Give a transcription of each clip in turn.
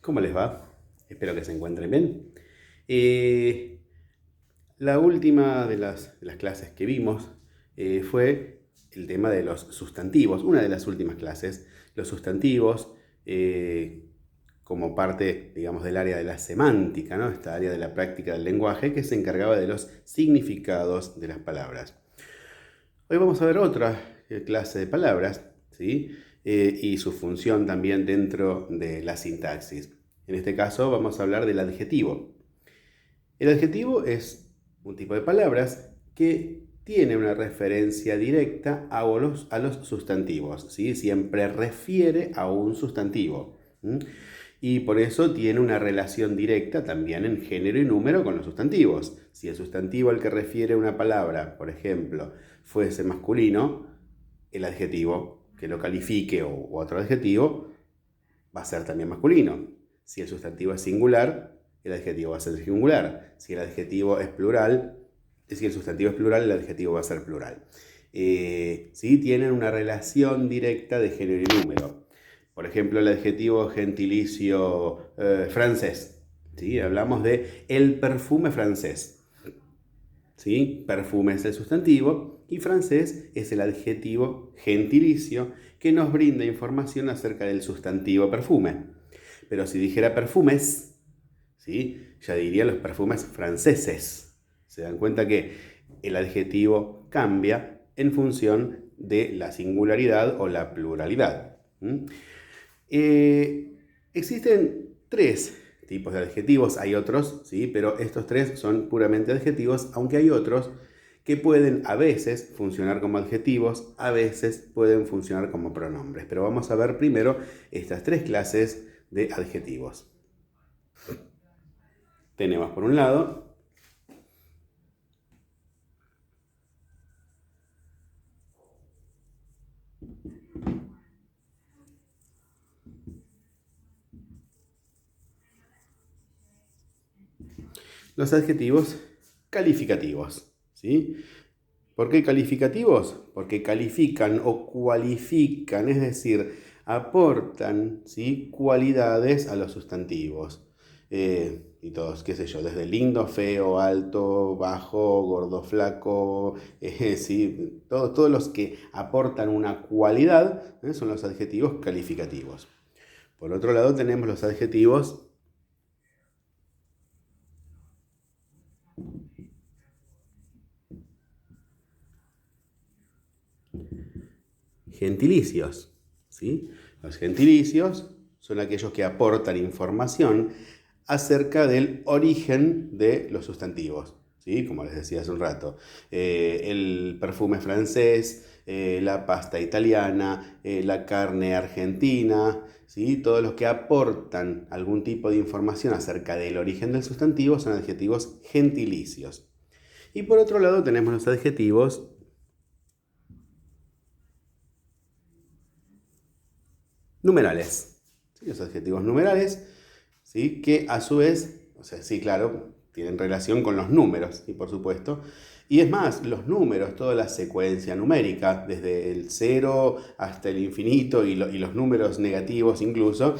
¿Cómo les va? Espero que se encuentren bien. Eh, la última de las clases que vimos fue el tema de los sustantivos, una de las últimas clases, los sustantivos como parte, digamos, del área de la semántica, ¿no? Esta área de la práctica del lenguaje que se encargaba de los significados de las palabras. Hoy vamos a ver otra clase de palabras, ¿sí? Y su función también dentro de la sintaxis. En este caso vamos a hablar del adjetivo. El adjetivo es un tipo de palabras que tiene una referencia directa a los sustantivos, ¿sí? Siempre refiere a un sustantivo. Y por eso tiene una relación directa también en género y número con los sustantivos. Si el sustantivo al que refiere una palabra, por ejemplo, fuese masculino, el adjetivo que lo califique o otro adjetivo va a ser también masculino. Si el sustantivo es singular, el adjetivo va a ser singular. Si el adjetivo es plural, si el sustantivo es plural, el adjetivo va a ser plural. ¿Sí? Tienen una relación directa de género y número. Por ejemplo, el adjetivo gentilicio francés. ¿Sí? Hablamos de el perfume francés. ¿Sí? Perfume es el sustantivo y francés es el adjetivo gentilicio que nos brinda información acerca del sustantivo perfume. Pero si dijera perfumes, ¿sí? Ya diría los perfumes franceses. Se dan cuenta que el adjetivo cambia en función de la singularidad o la pluralidad. Existen tres tipos de adjetivos, hay otros, ¿sí? Pero estos tres son puramente adjetivos, aunque hay otros que pueden a veces funcionar como adjetivos, a veces pueden funcionar como pronombres. Pero vamos a ver primero estas tres clases de adjetivos. Tenemos por un lado los adjetivos calificativos, ¿sí? ¿Por qué calificativos? Porque califican o cualifican, es decir, aportan, ¿sí?, cualidades a los sustantivos. Y todos, qué sé yo, desde lindo, feo, alto, bajo, gordo, flaco, ¿sí? Todos los que aportan una cualidad son los adjetivos calificativos. Por otro lado tenemos los adjetivos gentilicios, ¿sí? Los gentilicios son aquellos que aportan información acerca del origen de los sustantivos, ¿sí? Como les decía hace un rato. El perfume francés, la pasta italiana, la carne argentina, ¿sí? Todos los que aportan algún tipo de información acerca del origen del sustantivo son adjetivos gentilicios. Y por otro lado tenemos los adjetivos numerales. ¿Sí? Los adjetivos numerales, ¿sí?, que a su vez, o sea, sí, claro, tienen relación con los números, ¿sí?, por supuesto. Y es más, los números, toda la secuencia numérica, desde el 0 hasta el infinito y los números negativos incluso,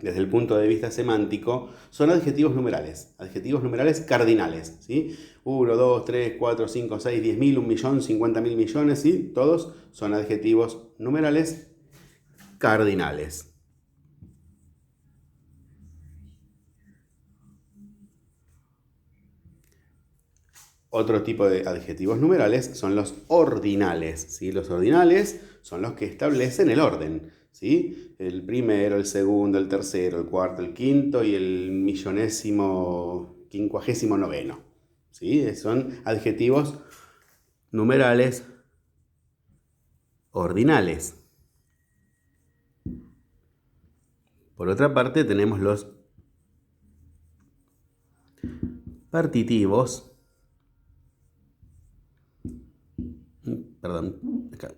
desde el punto de vista semántico, son adjetivos numerales cardinales, ¿sí? 1, 2, 3, 4, 5, 6, 10.000, 1.000.000, 50.000 millones, ¿sí? Todos son adjetivos numerales cardinales. Otro tipo de adjetivos numerales son los ordinales, ¿sí? Los ordinales son los que establecen el orden, ¿sí? El primero, el segundo, el tercero, el cuarto, el quinto y el millonésimo, quincuagésimo noveno, ¿sí? Son adjetivos numerales ordinales. Por otra parte tenemos los partitivos. Perdón, acá.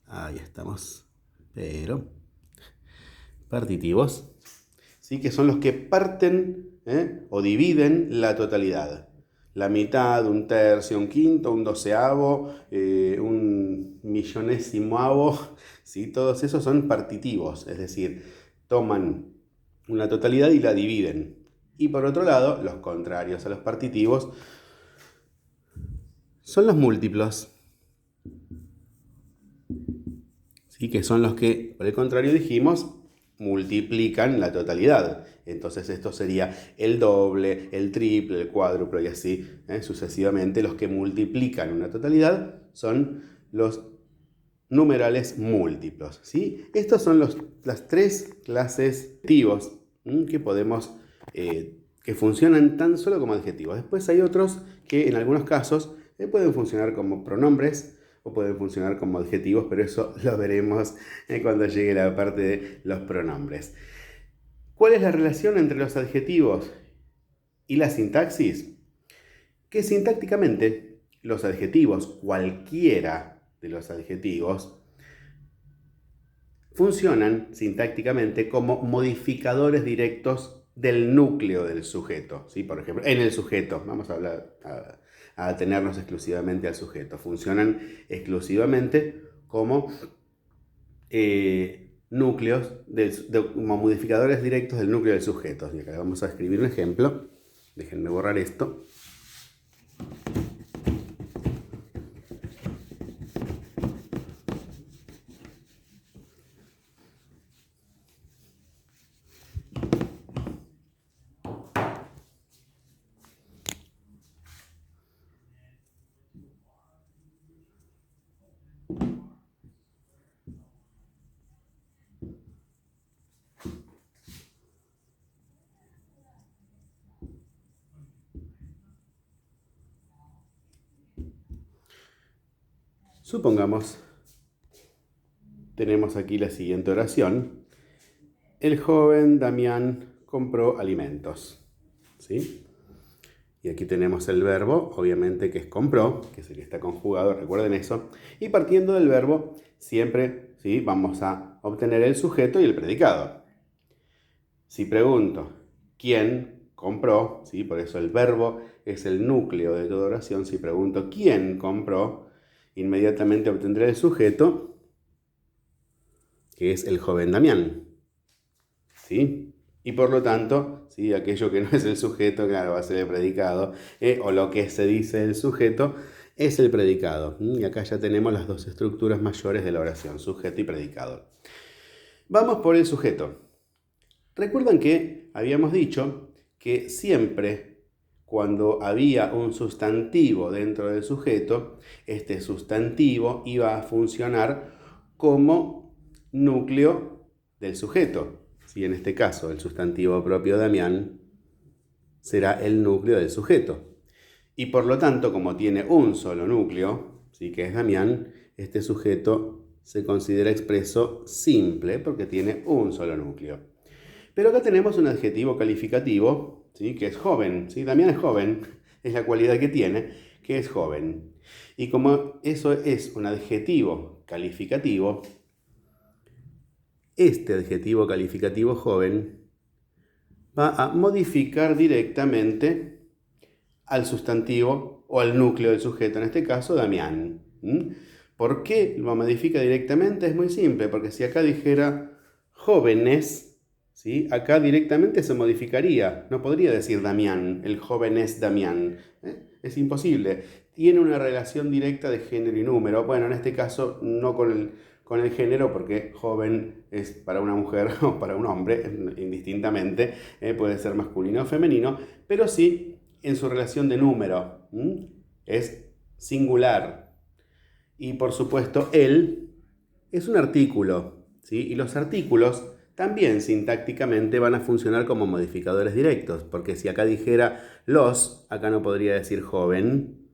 Ahí estamos. Pero partitivos, ¿sí?, que son los que parten o dividen la totalidad. La mitad, un tercio, un quinto, un doceavo, un millonésimoavo, ¿sí? Todos esos son partitivos, es decir, toman una totalidad y la dividen. Y por otro lado, los contrarios a los partitivos son los múltiplos, ¿sí? Que son los que, por el contrario, dijimos, multiplican la totalidad. Entonces esto sería el doble, el triple, el cuádruple y así sucesivamente. Los que multiplican una totalidad son los numerales múltiplos, ¿sí? Estos son las tres clases de adjetivos que podemos, que funcionan tan solo como adjetivos. Después hay otros que en algunos casos pueden funcionar como pronombres o pueden funcionar como adjetivos, pero eso lo veremos cuando llegue la parte de los pronombres. ¿Cuál es la relación entre los adjetivos y la sintaxis? Que sintácticamente los adjetivos, cualquiera de los adjetivos, funcionan sintácticamente como modificadores directos del núcleo del sujeto, ¿sí? Por ejemplo, en el sujeto, vamos a hablar, a atenernos exclusivamente al sujeto, funcionan exclusivamente como núcleos, como modificadores directos del núcleo del sujeto. Y acá vamos a escribir un ejemplo, déjenme borrar esto. Supongamos, tenemos aquí la siguiente oración. El joven Damián compró alimentos, ¿sí? Y aquí tenemos el verbo, obviamente que es compró, que sería está conjugado, recuerden eso. Y partiendo del verbo, siempre, ¿sí?, vamos a obtener el sujeto y el predicado. Si pregunto, ¿quién compró? ¿Sí? Por eso el verbo es el núcleo de toda oración. Si pregunto, ¿quién compró?, inmediatamente obtendré el sujeto, que es el joven Damián, ¿sí? Y por lo tanto, ¿sí?, aquello que no es el sujeto, claro, va a ser el predicado, o lo que se dice del sujeto es el predicado. Y acá ya tenemos las dos estructuras mayores de la oración, sujeto y predicado. Vamos por el sujeto. Recuerdan que habíamos dicho que siempre cuando había un sustantivo dentro del sujeto, este sustantivo iba a funcionar como núcleo del sujeto. ¿Sí? En este caso, el sustantivo propio Damián será el núcleo del sujeto. Y por lo tanto, como tiene un solo núcleo, ¿sí?, que es Damián, este sujeto se considera expreso simple porque tiene un solo núcleo. Pero acá tenemos un adjetivo calificativo, ¿sí?, que es joven, ¿sí? Damián es joven, es la cualidad que tiene, que es joven. Y como eso es un adjetivo calificativo, este adjetivo calificativo joven va a modificar directamente al sustantivo o al núcleo del sujeto, en este caso Damián. ¿Por qué lo modifica directamente? Es muy simple, porque si acá dijera jóvenes, ¿sí?, acá directamente se modificaría. No podría decir Damián, el joven es Damián. Es imposible. Tiene una relación directa de género y número. Bueno, en este caso no con el género, porque joven es para una mujer o para un hombre, indistintamente. Puede ser masculino o femenino, pero sí en su relación de número. Es singular. Y por supuesto, él es un artículo, ¿sí? Y los artículos también sintácticamente van a funcionar como modificadores directos, porque si acá dijera los, acá no podría decir joven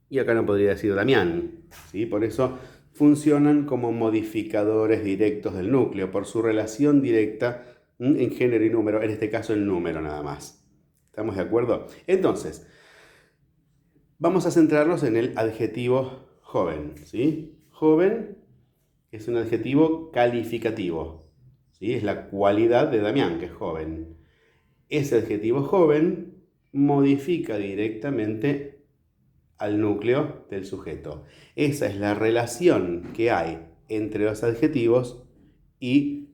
y acá no podría decir Damián, ¿sí? Por eso funcionan como modificadores directos del núcleo, por su relación directa en género y número, en este caso el número nada más. ¿Estamos de acuerdo? Entonces, vamos a centrarnos en el adjetivo joven, ¿sí? Joven es un adjetivo calificativo, ¿sí? Es la cualidad de Damián, que es joven. Ese adjetivo joven modifica directamente al núcleo del sujeto. Esa es la relación que hay entre los adjetivos y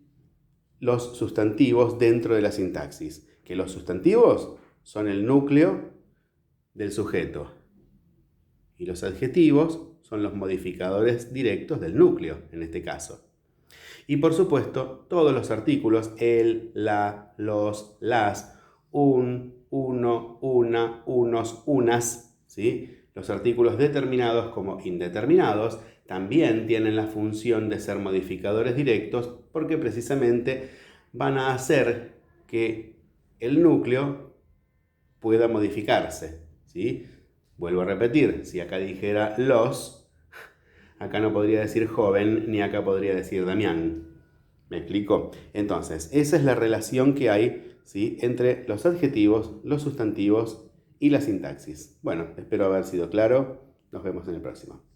los sustantivos dentro de la sintaxis. Que los sustantivos son el núcleo del sujeto y los adjetivos son los modificadores directos del núcleo, en este caso. Y por supuesto, todos los artículos, el, la, los, las, un, uno, una, unos, unas, ¿sí? Los artículos determinados como indeterminados también tienen la función de ser modificadores directos porque precisamente van a hacer que el núcleo pueda modificarse, ¿sí? Vuelvo a repetir, si acá dijera los, acá no podría decir joven, ni acá podría decir Damián. ¿Me explico? Entonces, esa es la relación que hay, ¿sí?, entre los adjetivos, los sustantivos y la sintaxis. Bueno, espero haber sido claro. Nos vemos en el próximo.